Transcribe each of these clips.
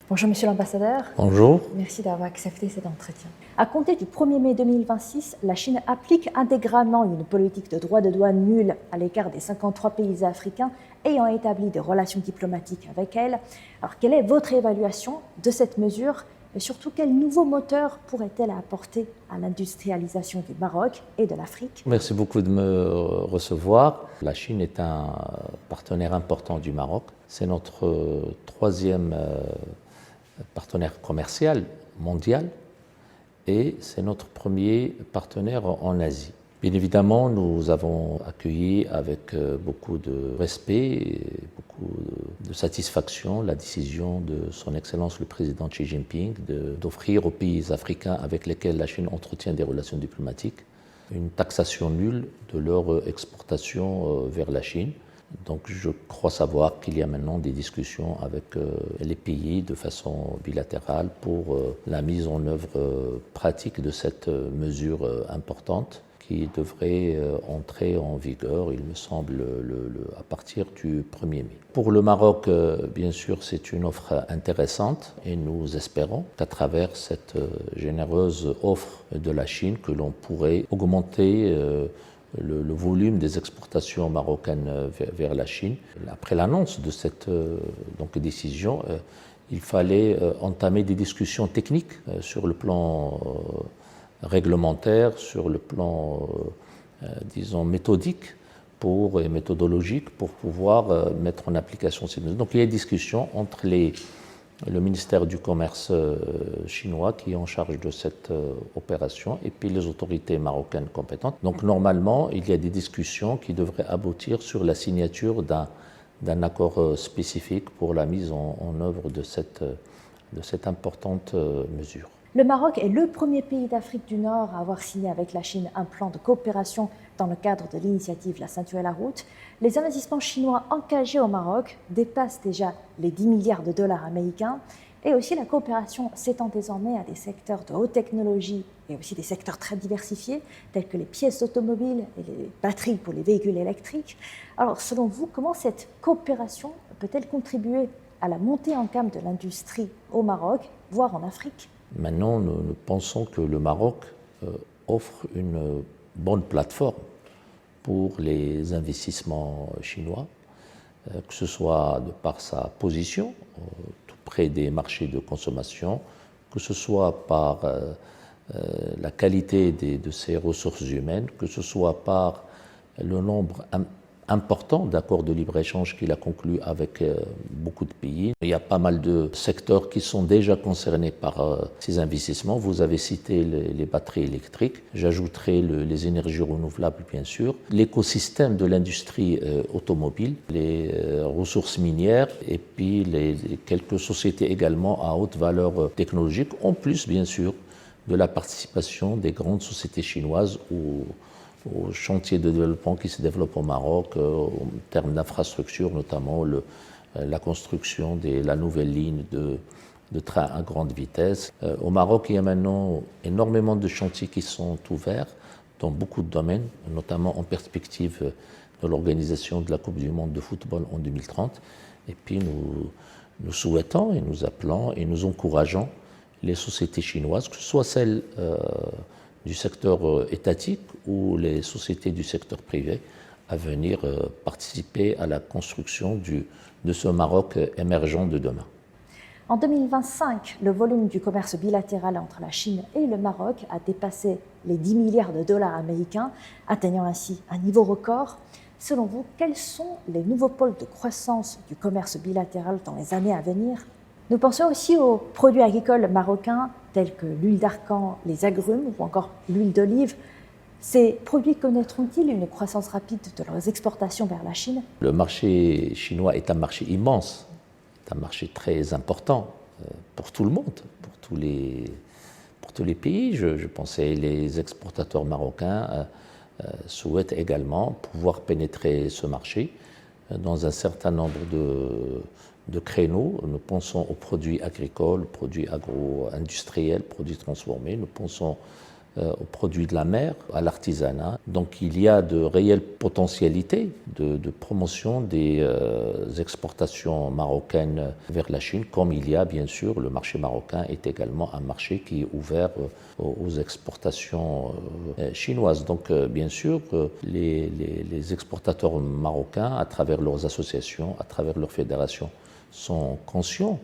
Bonjour Monsieur l'ambassadeur. Bonjour. Merci d'avoir accepté cet entretien. À compter du 1er mai 2026, la Chine applique intégralement une politique de droits de douane nulle à l'égard des 53 pays africains ayant établi des relations diplomatiques avec elle. Alors, quelle est votre évaluation de cette mesure et surtout quel nouveau moteur pourrait-elle apporter à l'industrialisation du Maroc et de l'Afrique? Merci beaucoup de me recevoir. La Chine est un partenaire important du Maroc. C'est notre troisième partenaire commercial mondial et c'est notre premier partenaire en Asie. Bien évidemment, nous avons accueilli avec beaucoup de respect et beaucoup de satisfaction la décision de son Excellence le Président Xi Jinping d'offrir aux pays africains avec lesquels la Chine entretient des relations diplomatiques une taxation nulle de leur exportation vers la Chine. Donc je crois savoir qu'il y a maintenant des discussions avec les pays de façon bilatérale pour la mise en œuvre pratique de cette mesure importante qui devrait entrer en vigueur, il me semble, à partir du 1er mai. Pour le Maroc, bien sûr, c'est une offre intéressante et nous espérons qu'à travers cette généreuse offre de la Chine, que l'on pourrait augmenter le volume des exportations marocaines vers la Chine. Après l'annonce de cette décision, il fallait entamer des discussions techniques sur le plan réglementaire, sur le plan, disons, méthodique et méthodologique pour pouvoir mettre en application ces mesures. Donc il y a des discussions entre le ministère du Commerce chinois qui est en charge de cette opération et puis les autorités marocaines compétentes. Donc normalement, il y a des discussions qui devraient aboutir sur la signature d'un accord spécifique pour la mise en œuvre de cette importante mesure. Le Maroc est le premier pays d'Afrique du Nord à avoir signé avec la Chine un plan de coopération dans le cadre de l'initiative La Ceinture et la Route. Les investissements chinois engagés au Maroc dépassent déjà les 10 milliards de dollars américains et aussi la coopération s'étend désormais à des secteurs de haute technologie et aussi des secteurs très diversifiés tels que les pièces automobiles et les batteries pour les véhicules électriques. Alors selon vous, comment cette coopération peut-elle contribuer à la montée en gamme de l'industrie au Maroc, voire en Afrique ? Maintenant, nous pensons que le Maroc offre une bonne plateforme pour les investissements chinois, que ce soit de par sa position tout près des marchés de consommation, que ce soit par la qualité de ses ressources humaines, que ce soit par le nombre important d'accords de libre-échange qu'il a conclus avec beaucoup de pays. Il y a pas mal de secteurs qui sont déjà concernés par ces investissements. Vous avez cité les batteries électriques, j'ajouterai les énergies renouvelables bien sûr, l'écosystème de l'industrie automobile, les ressources minières et puis les quelques sociétés également à haute valeur technologique, en plus bien sûr de la participation des grandes sociétés chinoises aux chantiers de développement qui se développent au Maroc en termes d'infrastructures, notamment la construction de la nouvelle ligne de train à grande vitesse. Au Maroc, il y a maintenant énormément de chantiers qui sont ouverts dans beaucoup de domaines, notamment en perspective de l'organisation de la Coupe du monde de football en 2030. Et puis nous souhaitons et nous appelons et nous encourageons les sociétés chinoises, que ce soit celles du secteur étatique ou les sociétés du secteur privé, à venir participer à la construction de ce Maroc émergent de demain. En 2025, le volume du commerce bilatéral entre la Chine et le Maroc a dépassé les 10 milliards de dollars américains, atteignant ainsi un niveau record. Selon vous, quels sont les nouveaux pôles de croissance du commerce bilatéral dans les années à venir ? Nous pensons aussi aux produits agricoles marocains tels que l'huile d'argan, les agrumes ou encore l'huile d'olive. Ces produits connaîtront-ils une croissance rapide de leurs exportations vers la Chine ? Le marché chinois est un marché immense, c'est un marché très important pour tout le monde, pour tous les pays. Je pensais que les exportateurs marocains souhaitent également pouvoir pénétrer ce marché dans un certain nombre de créneaux. Nous pensons aux produits agricoles, produits agro-industriels, produits transformés. Nous pensons aux produits de la mer, à l'artisanat. Donc il y a de réelles potentialités de promotion des exportations marocaines vers la Chine, comme il y a bien sûr, le marché marocain est également un marché qui est ouvert aux exportations chinoises. Donc bien sûr, les exportateurs marocains, à travers leurs associations, à travers leurs fédérations, sont conscients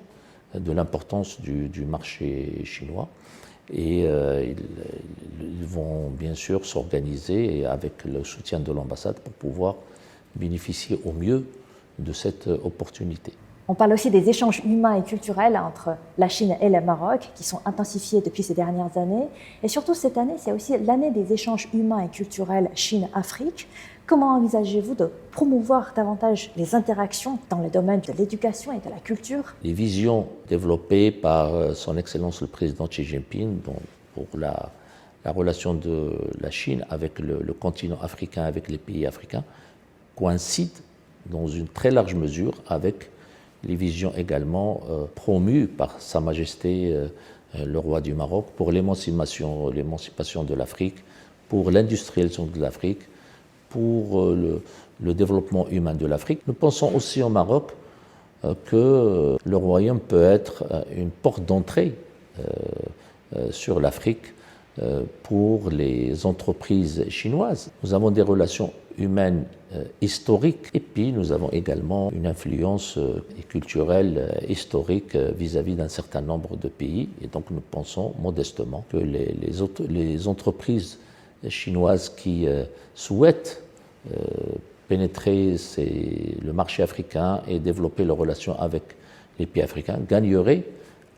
de l'importance du marché chinois. Et ils vont bien sûr s'organiser avec le soutien de l'ambassade pour pouvoir bénéficier au mieux de cette opportunité. On parle aussi des échanges humains et culturels entre la Chine et le Maroc qui sont intensifiés depuis ces dernières années. Et surtout cette année, c'est aussi l'année des échanges humains et culturels Chine-Afrique. Comment envisagez-vous de promouvoir davantage les interactions dans le domaine de l'éducation et de la culture? Les visions développées par son Excellence le Président Xi Jinping pour la relation de la Chine avec le continent africain, avec les pays africains, coïncident dans une très large mesure avec les visions également promues par Sa Majesté le roi du Maroc pour l'émancipation de l'Afrique, pour l'industrialisation de l'Afrique, pour le développement humain de l'Afrique. Nous pensons aussi au Maroc que le royaume peut être une porte d'entrée sur l'Afrique pour les entreprises chinoises. Nous avons des relations humaines historiques et puis nous avons également une influence culturelle historique vis-à-vis d'un certain nombre de pays et donc nous pensons modestement que les entreprises chinoises qui souhaitent pénétrer le marché africain et développer leurs relations avec les pays africains gagneraient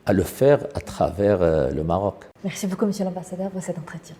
à le faire à travers le Maroc. Merci beaucoup, Monsieur l'Ambassadeur, pour cet entretien.